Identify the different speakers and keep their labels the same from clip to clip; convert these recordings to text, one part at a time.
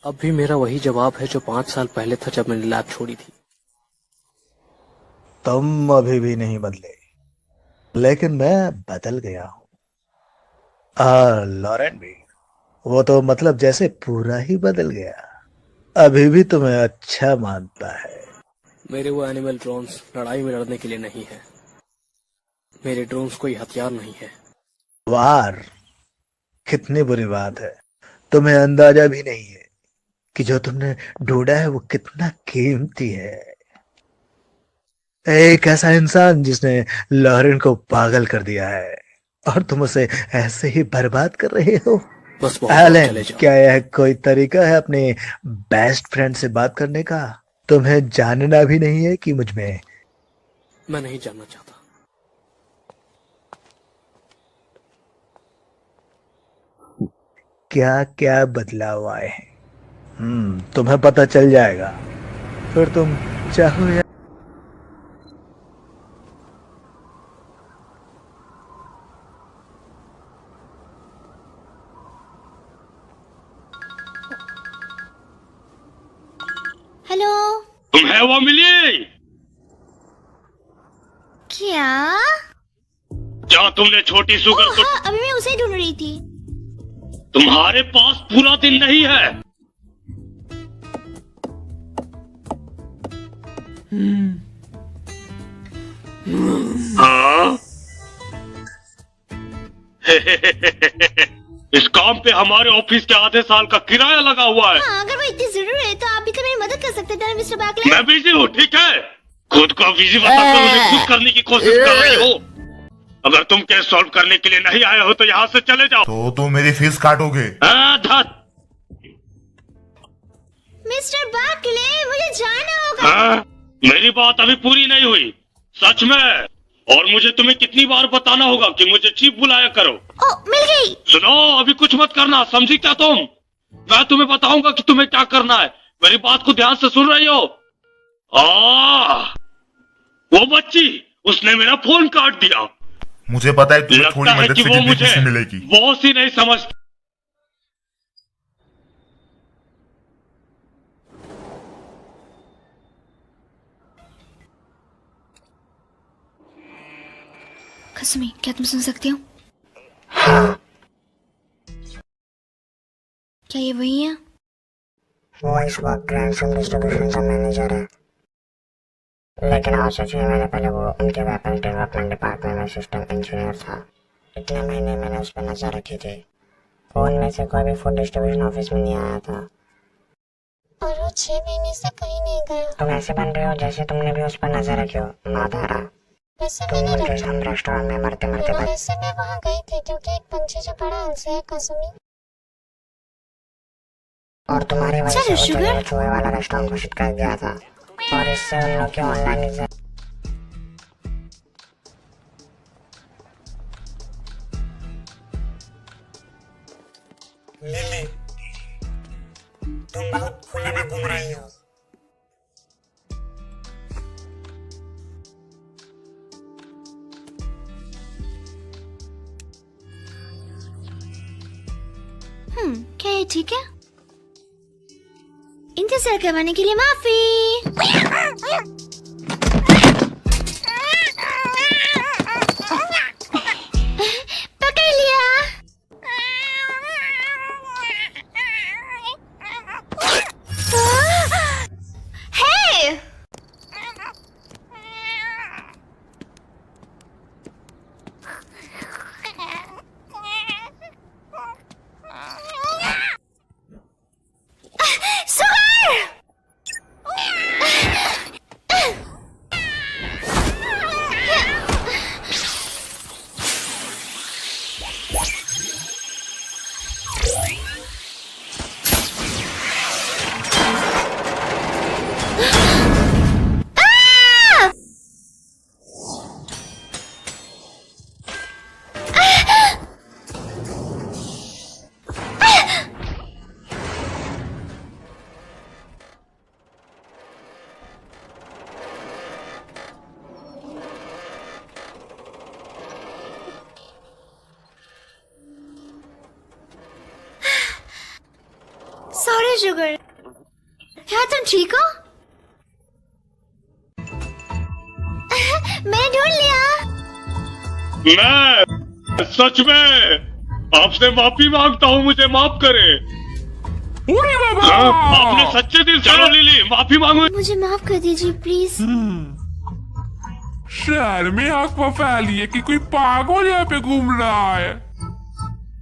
Speaker 1: अब भी मेरा वही जवाब है जो 5 साल पहले था जब मैंने लैब छोड़ी थी।
Speaker 2: तुम अभी भी नहीं बदले, लेकिन मैं बदल गया हूँ। लॉरेन भी, वो तो मतलब जैसे पूरा ही बदल गया। अभी भी तुम्हें अच्छा मानता है।
Speaker 1: मेरे वो एनिमल ड्रोन्स लड़ाई में लड़ने के लिए नहीं है। मेरे ड्रोन्स कोई हथियार नहीं है।
Speaker 2: वार, कितनी बुरी बात है। तुम्हें अंदाजा भी नहीं है कि जो तुमने ढूंढा है वो कितना कीमती है। एक ऐसा इंसान जिसने लॉरेन को पागल कर दिया है, और तुम उसे ऐसे ही बर्बाद कर रहे हो।
Speaker 1: बस बहुत दूर
Speaker 2: एलन,
Speaker 1: चले जाओ।
Speaker 2: क्या यह कोई तरीका है अपने बेस्ट फ्रेंड से बात करने का? तुम्हें जानना भी नहीं है कि मुझ में
Speaker 1: मैं नहीं जानना चाहता।
Speaker 2: क्या क्या बदलाव आए हैं। तुम्हें पता चल जाएगा, फिर तुम चाहो या
Speaker 3: हेलो।
Speaker 4: तुम्हें वो मिली?
Speaker 3: क्या?
Speaker 4: क्या तुमने छोटी सुगर को?
Speaker 3: हाँ, अभी मैं उसे ही ढूंढ रही थी।
Speaker 4: तुम्हारे पास पूरा दिन नहीं है। हाँ? इस काम पे हमारे ऑफिस के आधे साल का किराया लगा हुआ है।
Speaker 3: हाँ, अगर वो इतनी जरूरी है तो आप भी तो मेरी मदद कर सकते थे ना मिस्टर बैकले।
Speaker 4: मैं बिजी हूँ, ठीक है? खुद को बिजी बताकर मुझे खुश करने की कोशिश कर रही हो। अगर तुम केस सॉल्व करने के लिए नहीं आए हो तो यहाँ से चले जाओ।
Speaker 5: तो तुम मेरी फीस काटोगे?
Speaker 4: धत।
Speaker 3: मिस्टर बैकले, मुझे जाना होगा।
Speaker 4: हाँ? मेरी बात अभी पूरी नहीं हुई, सच में। और मुझे तुम्हें कितनी बार बताना होगा कि मुझे चीफ बुलाया करो।
Speaker 3: ओ, मिल गई।
Speaker 4: सुनो, अभी कुछ मत करना, समझी क्या तुम? मैं तुम्हें बताऊंगा कि तुम्हें क्या करना है। मेरी बात को ध्यान से सुन रही हो? वो बच्ची, उसने मेरा फोन काट दिया।
Speaker 5: मुझे पता है तुम्हें थोड़ी
Speaker 4: लगता है
Speaker 5: मदद
Speaker 4: कि
Speaker 5: से
Speaker 4: वो
Speaker 5: कितनी
Speaker 4: मुझे
Speaker 5: खुशी मिलेगी।
Speaker 4: बॉस ही नहीं समझती।
Speaker 3: कसमी, क्या तुम सुन सकती हो? क्या ये वही है?
Speaker 6: वो इस वक्त रैंसम डिस्ट्रीब्यूशन का मैनेजर है, लेकिन आज से 6 महीने पहले वो उनके वेपन डेवलपमेंट डिपार्टमेंट में सिस्टम इंजीनियर था। इतने महीने मैंने उस पर नजर रखी थी। वो उनमें से कोई भी फूड डिस्ट्रीब्यूशन ऑफिस में नहीं आया था।
Speaker 3: और वो 6 महीने से कहीं नहीं गया।
Speaker 6: तुम ऐसे बन रहे हो जैसे तुमने भी उस पर नजर रखी हो, मादारा।
Speaker 3: वैसे
Speaker 6: तुम
Speaker 3: मैंने
Speaker 6: मुझे
Speaker 3: रखा।
Speaker 6: हम रेस्टोरेंट में मरते मरते बच।
Speaker 3: वैसे मैं वहाँ गई थी क्योंकि एक पंछी जो बड़ा हमसे है कसमी।
Speaker 6: और तुम्हारी वजह से वो
Speaker 3: शुगर?
Speaker 6: चूहे वाला रेस्टोरेंट घोषित कर दिया था, और इससे उन लोग की ऑनलाइन लिली, तुम बहुत खुले में घूम रही हो।
Speaker 3: क्या ये ठीक है? इंतजार करवाने के लिए माफी। पकड़ लिया। हे! सुगर! Sorry sugar. क्या तुम ठीक हो? मैं ढूंढ लिया।
Speaker 4: मैं सच में आपसे माफी मांगता हूँ, मुझे माफ करे। आपने सच्चे दिल से चलो लिली माफी मांगो।
Speaker 3: मुझे माफ कर दीजिए प्लीज।
Speaker 7: शहर में अफवाह फैली है कि कोई पागल यहाँ पे घूम रहा है।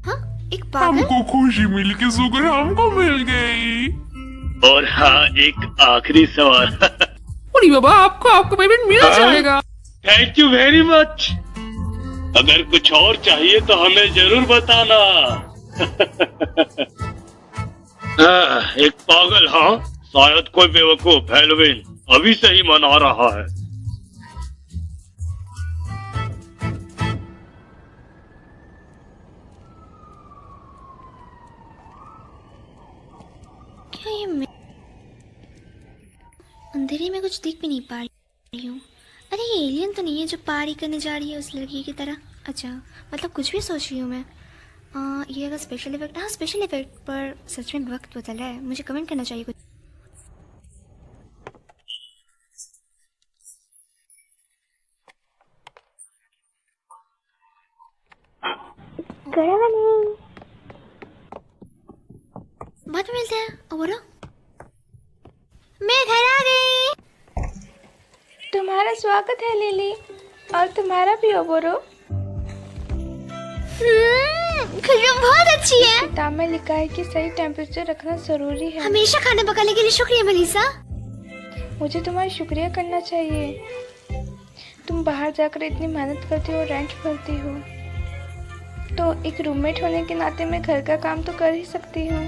Speaker 3: हाँ, एक पागल?
Speaker 7: हमको खुशी मिली कि शुगर हमको मिल गई।
Speaker 4: और हाँ, एक आखिरी सवाल।
Speaker 8: अरे बाबा, आपको आपका पेमेंट मिल जाएगा।
Speaker 4: Thank you very much. अगर कुछ और चाहिए तो हमें जरूर बताना। एक पागल, हाँ शायद कोई बेवकूफ हैलोवीन अभी से ही मना रहा है।
Speaker 3: क्या ये अंधेरे में कुछ दिख भी नहीं पा रही हूँ। अरे ये एलियन तो नहीं है जो पारी करने जा रही है उस लड़की की तरह। अच्छा, मतलब कुछ भी सोच रही हूँ मैं। ये अगर स्पेशल इफेक्ट, हाँ स्पेशल इफेक्ट पर सच में वक्त बदला है। मुझे कमेंट करना चाहिए कुछ। बाद में मिलते हैं। ओबोरो, मैं घर आ गई।
Speaker 9: तुम्हारा स्वागत है लिली, और तुम्हारा भी ओबोरो।
Speaker 3: खुशबू बहुत अच्छी है।
Speaker 9: किताब में लिखा है कि सही टेम्परेचर रखना जरूरी है।
Speaker 3: हमेशा खाना पकाने के लिए शुक्रिया मनीषा।
Speaker 9: मुझे तुम्हारा शुक्रिया करना चाहिए। तुम बाहर जाकर इतनी मेहनत करती हो, रेंट भरती हो, तो एक रूममेट होने के नाते मैं घर का काम तो कर ही सकती हूँ।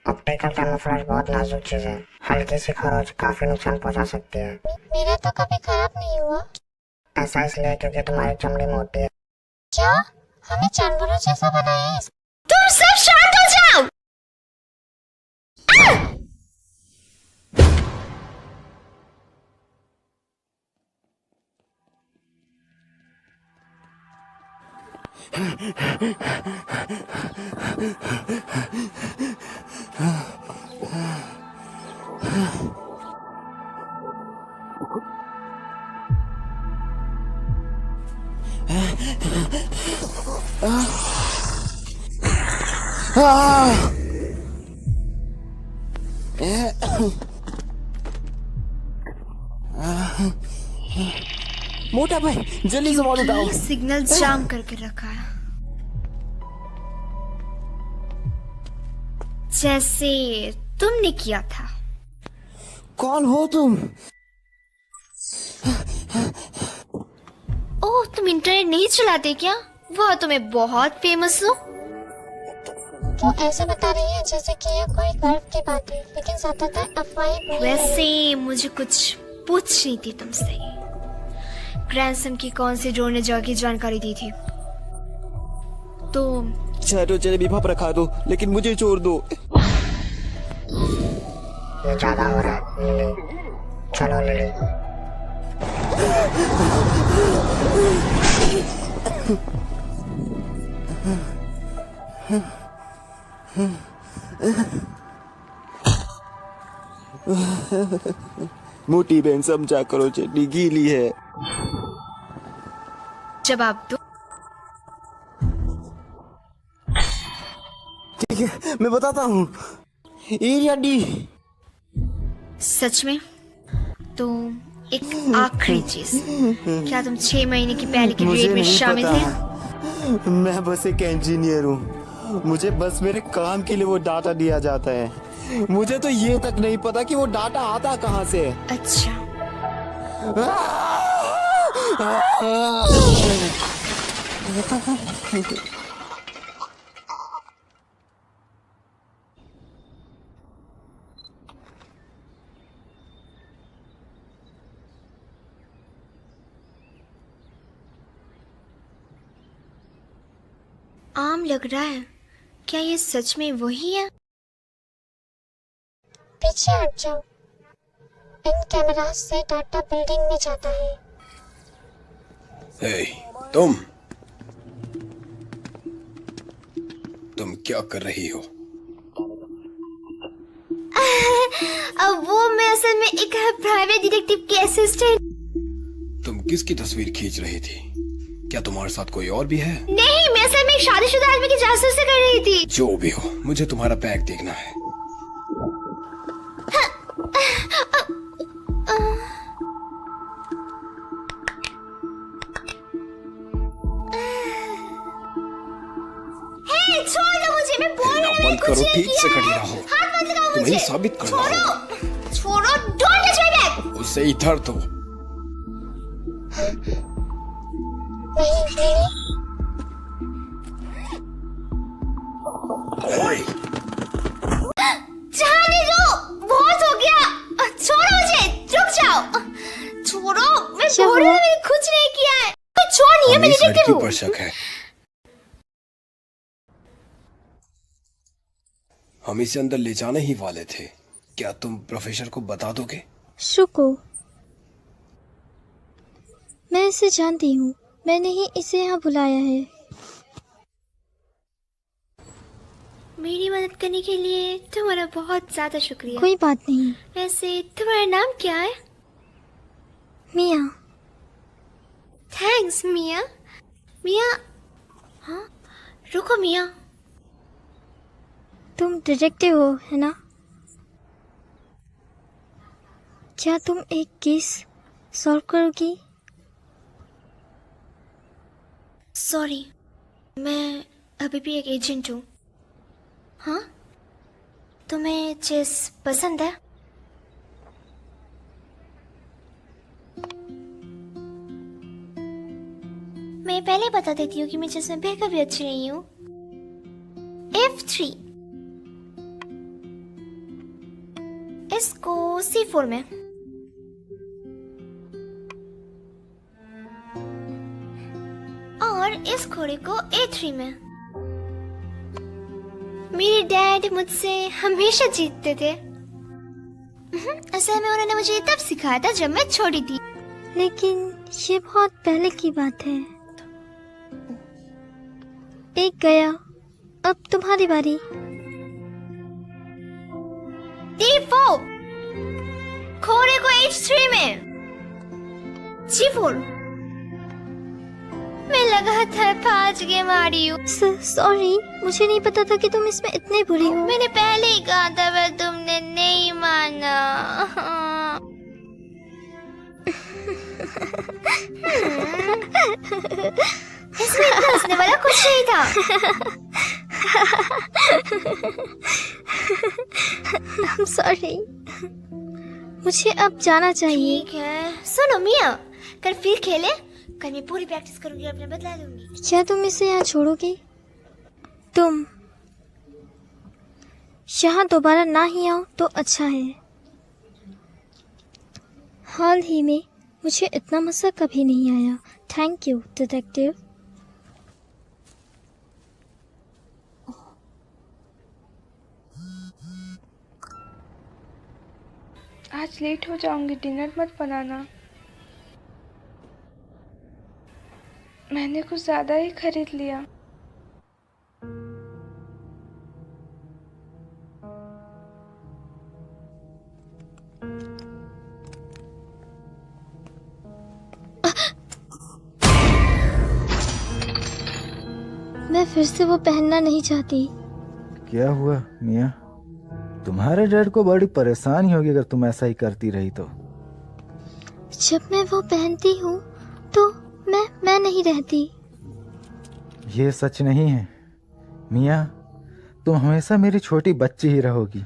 Speaker 6: ऑप्टिकल कैमोफ्लेज बहुत नाजुक चीज है। हल्की सी खरोच काफी नुकसान पहुंचा सकती है।
Speaker 3: मेरा तो कभी खराब नहीं हुआ।
Speaker 6: ऐसा इसलिए क्योंकि तुम्हारी चमड़ी मोटी है।
Speaker 3: क्या हमें जानवरों जैसा बनाया है? तुम सब शांत हो जाओ।
Speaker 8: मोटा भाई जल्दी से मॉल उठाओ।
Speaker 3: सिग्नल जाम करके रखा है। जैसे तुमने किया था।
Speaker 8: कौन हो तुम?
Speaker 3: ओह, तुम इंटरनेट नहीं चलाते क्या? वो तो मैं बहुत फेमस हूँ।
Speaker 6: वो ऐसे बता रही है जैसे कि यह कोई गर्व की बात है, लेकिन ज्यादातर अफवाहें भी हैं।
Speaker 3: वैसे मुझे कुछ पूछनी थी तुमसे। ग्रैंडसन की कौन सी ड्रोन ने जाके जानकारी दी थी? तो
Speaker 8: चलो चले विभा पर रखा दो, लेकिन मुझे छोड़ दो।
Speaker 6: ये ज्यादा हो रहा है लिली, चलो लिली।
Speaker 8: मोटी बहन समझा करो, चटनी गीली है।
Speaker 3: जवाब दो।
Speaker 8: ठीक है, मैं बताता हूँ। Area D.
Speaker 3: सच में? तो एक आखिरी चीज, क्या तुम 6 महीने की पहले की
Speaker 8: मुझे
Speaker 3: रेड में
Speaker 8: नहीं
Speaker 3: शामिल
Speaker 8: पता।
Speaker 3: थे?
Speaker 8: मैं बस एक इंजीनियर हूँ, मुझे बस मेरे काम के लिए वो डाटा दिया जाता है। मुझे तो ये तक नहीं पता कि वो डाटा आता कहाँ से।
Speaker 3: अच्छा, आम लग रहा है। क्या ये सच में वही है?
Speaker 6: पीछे हट जाओ, इन कैमरास से डाटा बिल्डिंग में जाता है।
Speaker 1: हे, तुम क्या कर रही हो?
Speaker 3: अब वो मैं असल में एक प्राइवेट डिटेक्टिव की असिस्टेंट।
Speaker 1: तुम किसकी तस्वीर खींच रही थी? क्या तुम्हारे साथ कोई और भी है?
Speaker 3: नहीं, मैं असल में एक शादीशुदा आदमी की जासूसी कर रही थी।
Speaker 1: जो भी हो, मुझे तुम्हारा बैग देखना है। हे, छोड़ दो मुझे, मैं बोल रही हूँ, बंद करो, ठीक से खड़ी रहो।
Speaker 3: हाथ मत लगाओ
Speaker 1: तुम्हें
Speaker 3: मुझे।
Speaker 1: साबित करना होगा।
Speaker 3: छोड़ो, डोंट टच माय बैग।
Speaker 1: उसे इधर दो।
Speaker 6: नहीं लिली,
Speaker 3: जाने दो, बहुत हो गया। छोड़ो मुझे, रुक जाओ। छोड़ो, मैं बोल रही हूँ, मैंने कुछ नहीं किया है। तो छोड़ नहीं है, मैं
Speaker 1: हमें इस
Speaker 3: डिटेक्टिव
Speaker 1: लड़की
Speaker 3: हूँ।
Speaker 1: पर शक है। हम इसे अंदर ले जाने ही वाले थे। क्या तुम प्रोफेसर को बता दोगे?
Speaker 10: शुको, मैं इसे जानती हूँ, मैंने ही इसे यहाँ बुलाया है।
Speaker 3: मेरी मदद करने के लिए तुम्हारा बहुत ज्यादा शुक्रिया।
Speaker 10: कोई बात नहीं।
Speaker 3: वैसे तुम्हारा नाम क्या है?
Speaker 10: मिया।
Speaker 3: थैंक्स मिया। मिया, हाँ, रुको मिया।
Speaker 10: तुम डिटेक्टिव हो, है ना? क्या तुम एक केस सॉल्व करोगी?
Speaker 3: सॉरी, मैं अभी भी एक एजेंट हूँ। हाँ, तुम्हें चेस पसंद है? मैं पहले बता देती हूँ कि मैं चेस में बिल्कुल भी अच्छी नहीं हूँ। F3, इसको C4 में, और इस घोड़े को A3 में। मेरे डैड मुझसे हमेशा जीतते थे। असल में उन्होंने मुझे ये तब सिखाया था जब मैं छोटी थी।
Speaker 10: लेकिन ये बहुत पहले की बात है। एक गया, अब तुम्हारी बारी।
Speaker 3: D4, घोड़े को H3 में, G4। मैं लगातार 5 गेम आ रही हूँ।
Speaker 10: सॉरी, मुझे नहीं पता था कि तुम इसमें इतने बुरी हो।
Speaker 3: मैंने पहले ही कहा था पर तुमने नहीं माना। इसमें इतना हंसने वाला कुछ नहीं था।
Speaker 10: I'm sorry, मुझे अब जाना चाहिए।
Speaker 3: ठीक है, सुनो मिया, कल फिर खेले। कल मैं पूरी प्रैक्टिस करूंगी, अपने बदला लूंगी।
Speaker 10: क्या तुम इसे यहाँ छोड़ोगी? तुम यहाँ दोबारा ना ही आऊँ तो अच्छा है। हाल ही में मुझे इतना मज़ा कभी नहीं आया। Thank you detective.
Speaker 9: आज लेट हो जाऊंगी, डिनर मत बनाना। मैंने कुछ ज़्यादा ही खरीद लिया।
Speaker 10: मैं फिर से वो पहनना नहीं चाहती।
Speaker 2: क्या हुआ मिया? तुम्हारे डैड को बड़ी परेशानी होगी अगर तुम ऐसा ही करती रही तो।
Speaker 10: जब मैं वो पहनती हूँ तो मैं नहीं रहती।
Speaker 2: ये सच नहीं है मिया, तुम हमेशा मेरी छोटी बच्ची ही रहोगी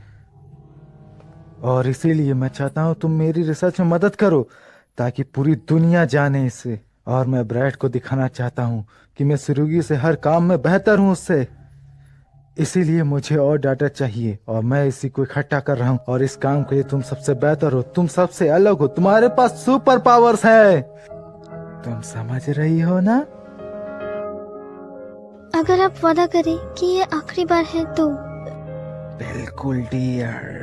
Speaker 2: और इसीलिए मैं चाहता हूँ तुम मेरी रिसर्च में मदद करो ताकि पूरी दुनिया जाने इसे। और मैं ब्रैड को दिखाना चाहता हूँ कि मैं सुरुगी से हर काम में बेहतर हूँ उससे। इसीलिए मुझे और डाटा चाहिए और मैं इसी को इकट्ठा कर रहा हूँ और इस काम के लिए तुम सबसे बेहतर हो, तुम सबसे अलग हो, तुम्हारे पास सुपर पावर्स है। तुम समझ रही हो ना?
Speaker 10: अगर आप वादा करें कि ये आखिरी बार है तो।
Speaker 2: बिल्कुल डियर।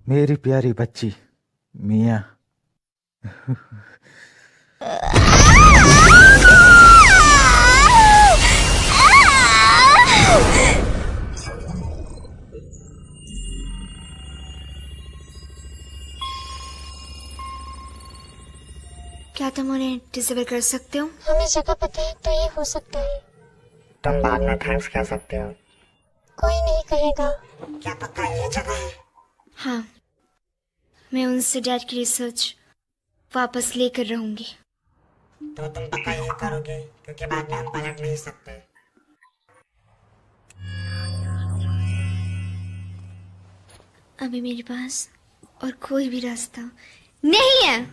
Speaker 2: मेरी प्यारी बच्ची मिया।
Speaker 3: क्या तुम उन्हें डिसेबल कर सकते हो?
Speaker 10: हमें जगह पता है तो ये हो सकता है।
Speaker 6: तुम बाद में थैंक्स कह सकते हो।
Speaker 10: कोई नहीं कहेगा।
Speaker 6: क्या पक्का ये जगह है?
Speaker 3: हाँ, मैं उनसे डैड की रिसर्च वापस लेकर रहूंगी।
Speaker 6: तो तुम पक्का ये करोगे क्योंकि बाद में हम पलट नहीं सकते।
Speaker 3: अभी मेरे पास और कोई भी रास्ता नहीं है।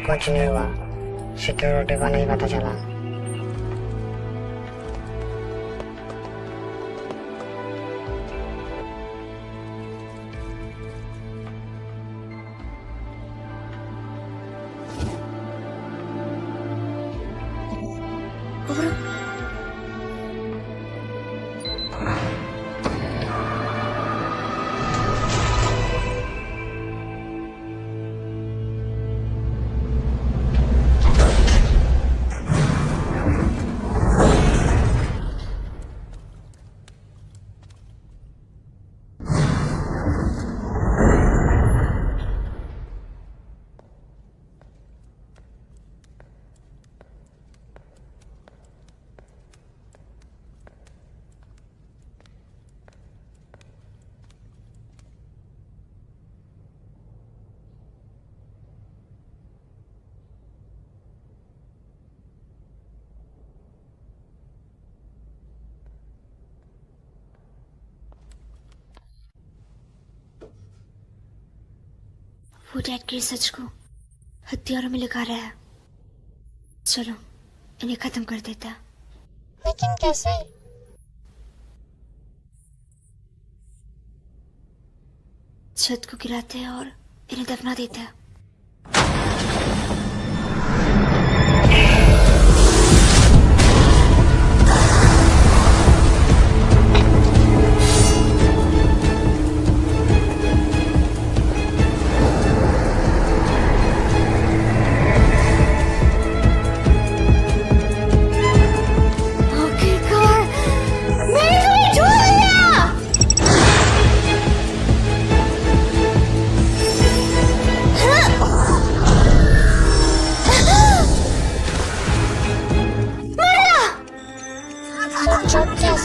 Speaker 6: कुछ नहीं हुआ, सिक्योरिटी को नहीं पता चला।
Speaker 3: वो डैड की रिसर्च को हथियारों में लगा रहा है। चलो इन्हें खत्म कर देता है।
Speaker 6: लेकिन कैसे?
Speaker 3: छत को गिराते हैं और इन्हें दफना देते हैं।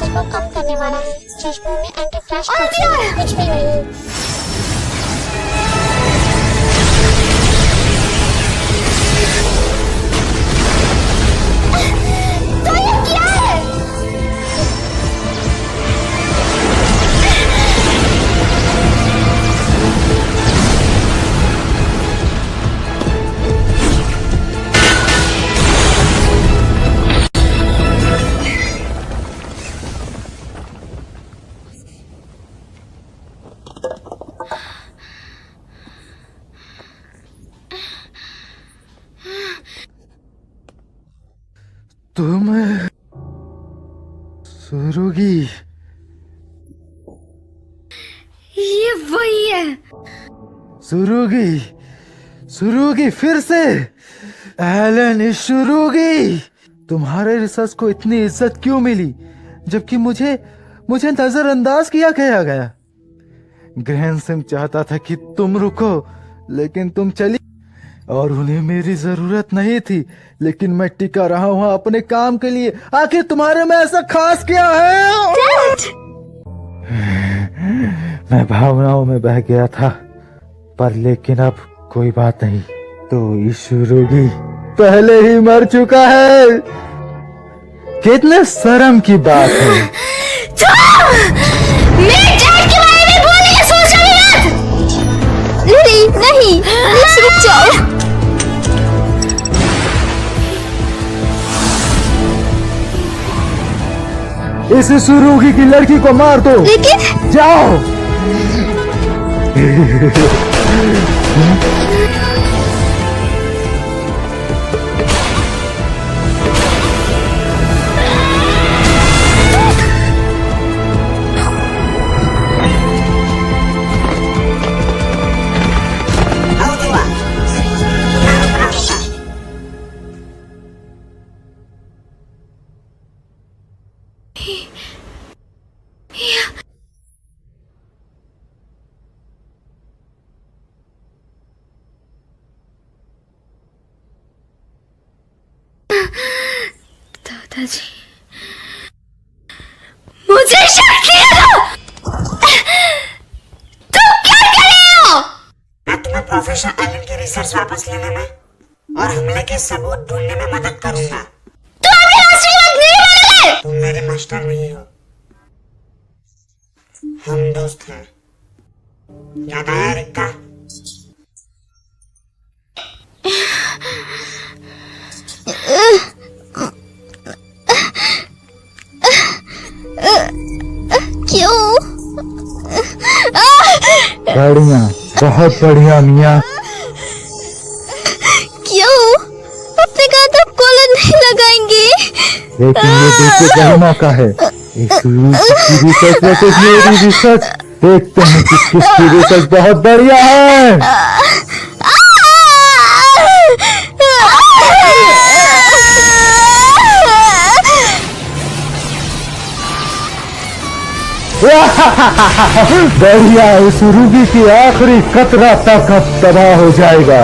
Speaker 6: को कम करने वाला है। चश्मों में एंटी फ्लैश कुछ भी नहीं।
Speaker 3: तो ये क्या है?
Speaker 2: तुम सुरुगी,
Speaker 3: ये वही है।
Speaker 2: सुरुगी, सुरुगी फिर से। एलन सुरुगी, तुम्हारे रिसर्च को इतनी इज्जत क्यों मिली जबकि मुझे नजरअंदाज किया गया। ग्रहण सिंह चाहता था कि तुम रुको लेकिन तुम चली और उन्हें मेरी जरूरत नहीं थी, लेकिन मैं टिका रहा हूँ अपने काम के लिए। आखिर तुम्हारे में ऐसा खास क्या है? मैं भावनाओं में बह गया था, पर लेकिन अब कोई बात नहीं। तो ईश्वरोगी पहले ही मर चुका है। कितने शर्म की बात है।
Speaker 3: मेरे डैड के बारे में बोलने का सोच रही मत।
Speaker 10: लिली नहीं, प्लीज रुक जाओ।
Speaker 2: इस सुरुगी की लड़की को मार दो।
Speaker 10: लेकिन
Speaker 2: जाओ।
Speaker 3: दादाजी, मुझे शक किया था। तुम क्या कर रहे हो?
Speaker 6: मैं तुम्हें प्रोफेसर एलन की रिसर्च वापस लेने में और हमले के सबूत ढूंढने में मदद करूंगा।
Speaker 3: तुम अपने आशीर्वाद नहीं बनोगे।
Speaker 6: तुम मेरे मास्टर नहीं हो, हम दोस्त हैं। याद आया रिक्का?
Speaker 10: क्यों?
Speaker 2: बढ़िया, बहुत बढ़िया मियाँ।
Speaker 10: क्यों? अपने गाता कॉलर नहीं लगाएंगे?
Speaker 2: लेकिन ये देखो गहना का है। इस रिसर्च वर्सेस मेरी रिसर्च, देखते हैं किसकी रिसर्च बहुत बढ़िया है। बढ़िया, इस रूबी की आखिरी कतरा तक अब तबाह हो जाएगा।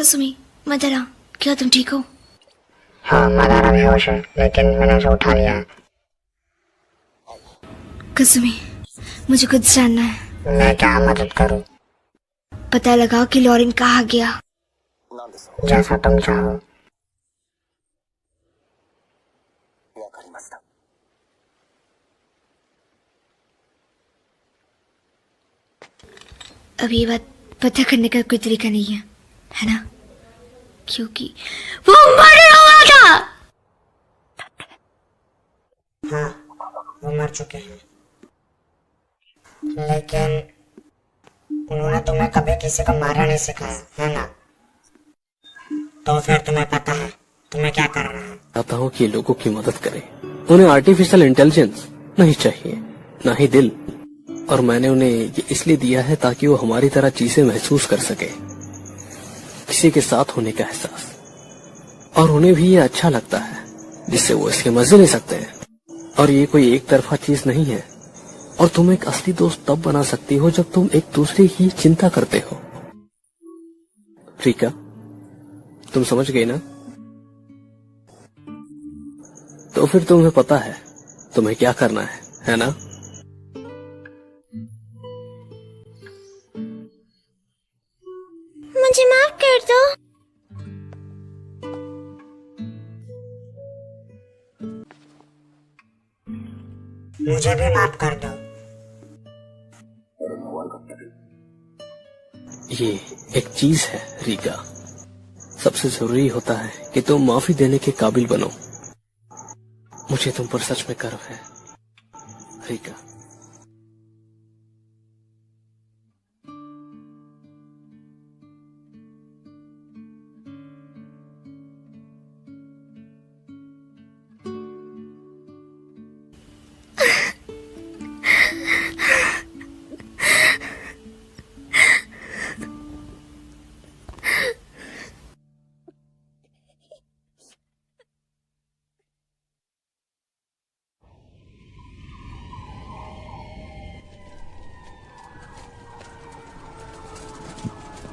Speaker 3: कसुमी, मदरा, क्या तुम ठीक हो?
Speaker 6: हाँ, मदारा बेहोश है, लेकिन मैंने उसे उठा लिया है।
Speaker 3: कसुमी, मुझे कुछ जानना है।
Speaker 6: मैं क्या मदद करूं?
Speaker 3: पता लगाओ कि लॉरेन कहाँ गया।
Speaker 6: जैसा तुम चाहो।
Speaker 3: अब ये बात पता करने का कोई तरीका नहीं है ना? क्योंकि वो मरा हुआ था।
Speaker 6: हाँ, वो मर चुके हैं, लेकिन उन्होंने तुम्हें कभी किसी को मारना नहीं सिखाया, है ना? तो फिर तुम्हें पता है तुम्हें क्या करना है।
Speaker 1: चाहता हूँ कि लोगों की मदद करें। उन्हें आर्टिफिशियल इंटेलिजेंस नहीं चाहिए, ना ही दिल। और मैंने उन्हें ये इसलिए दिया है ताकि वो हमारी तरह चीजें महसूस कर सके, किसी के साथ होने का एहसास। और उन्हें भी ये अच्छा लगता है, जिससे वो इसके मजे ले सकते हैं। और ये कोई एक तरफा चीज नहीं है। और तुम एक असली दोस्त तब बना सकती हो जब तुम एक दूसरे की चिंता करते हो। रिका, तुम समझ गई ना? तो फिर तुम्हें पता है तुम्हें क्या करना है ना?
Speaker 10: मुझे माफ कर दो।
Speaker 6: मुझे भी माफ कर दो।
Speaker 1: ये एक चीज है रिका, सबसे जरूरी होता है कि तुम माफी देने के काबिल बनो। मुझे तुम पर सच में गर्व है रिका।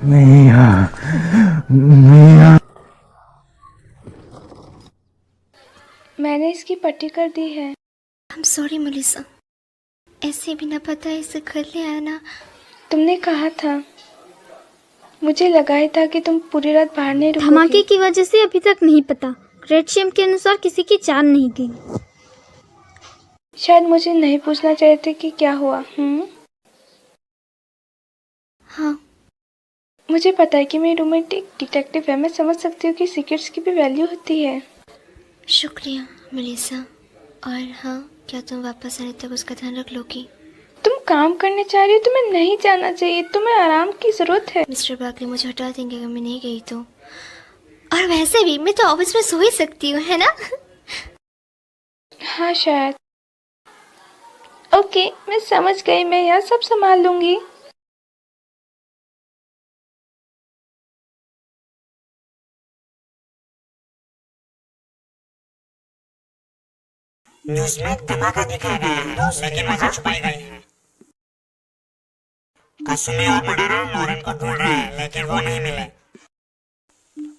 Speaker 2: मिया, मिया।
Speaker 9: मैंने इसकी पट्टी कर दी है।
Speaker 3: I'm sorry मेलिसा, ऐसे भी ना पता इसे कर ले आया ना।
Speaker 9: तुमने कहा था, मुझे लगा ही था कि तुम पूरी रात बाहर नहीं रुकोगी।
Speaker 10: धमाके की वजह से अभी तक नहीं पता। ग्रेट शेम के अनुसार किसी की जान नहीं गई।
Speaker 9: शायद मुझे नहीं पूछना चाहिए था कि क्या हुआ।
Speaker 3: हाँ,
Speaker 9: मुझे पता है कि मेरी रूममेट एक डिटेक्टिव है। मैं समझ सकती हूँ कि सीक्रेट्स की भी वैल्यू होती है।
Speaker 3: शुक्रिया मेलिसा। और हाँ, क्या तुम वापस आने तक उसका ध्यान रख लोगी?
Speaker 9: तुम काम करने जा रही हो, तुम्हें नहीं जाना चाहिए। तुम्हें आराम की जरूरत है।
Speaker 3: मिस्टर बार्कले मुझे हटा देंगे अगर मैं नहीं गई तो। और वैसे भी मैं तो ऑफिस में सो ही सकती हूँ, है ना?
Speaker 9: हाँ शायद। ओके, मैं समझ गई। मैं यहाँ सब संभाल लूंगी।
Speaker 6: न्यूज़ में धमाका दिखाया गया है, लेकिन वजह छुपाई गई है। कसुमी और मडारा लॉरेन को ढूंढ रहे हैं, लेकिन वो नहीं मिले।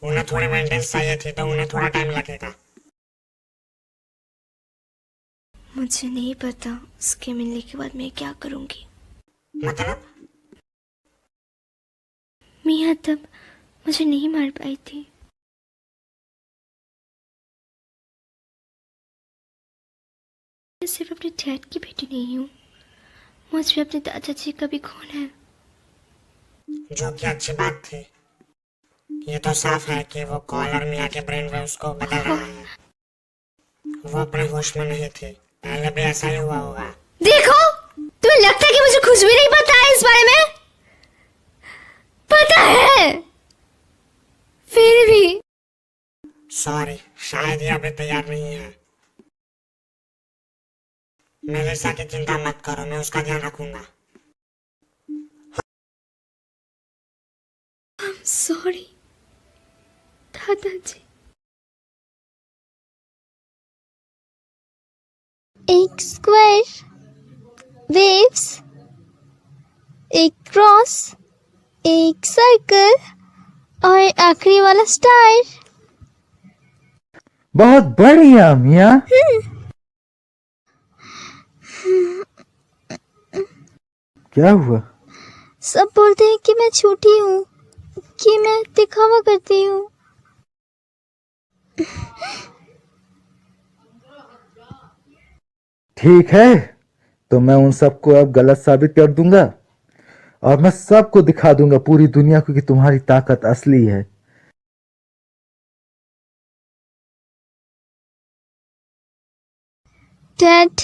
Speaker 6: उन्हें थोड़ी मेंटेनेंस चाहिए थी, तो उन्हें थोड़ा टाइम लगेगा।
Speaker 3: मुझे नहीं पता उसके मिलने के बाद मैं क्या करूंगी।
Speaker 6: मतलब?
Speaker 3: मिया तब मुझे नहीं मार पाई थी। मैं सिर्फ अपने डैड की बेटी नहीं हूँ, मुझ में अपने दादाजी का भी खून है।
Speaker 6: जो कि अच्छी बात थी। ये तो साफ है कि वो कॉलर मिया के ब्रेन वेव्स को बदल रहा है। वो अपने होश में नहीं थी। पहले भी ऐसा ही हुआ होगा।
Speaker 3: देखो, तुम्हें लगता है कि मुझे कुछ भी नहीं पता है इस बारे में? पता है, फिर भी।
Speaker 6: सॉरी, शायद ये अभी तैयार नहीं है। मेलिसा की चिंता मत करो, मैं उसका ध्यान रखूंगा।
Speaker 3: सॉरी दादाजी।
Speaker 10: एक स्क्वायर, वेव्स, एक क्रॉस, एक सर्कल और आखिरी वाला स्टार।
Speaker 2: बहुत बढ़िया मिया। क्या हुआ?
Speaker 10: सब बोलते हैं कि मैं छोटी हूँ, कि मैं दिखावा करती हूँ।
Speaker 2: ठीक है, तो मैं उन सबको अब गलत साबित कर दूंगा और मैं सबको दिखा दूंगा पूरी दुनिया को कि तुम्हारी ताकत असली है।
Speaker 10: डैड,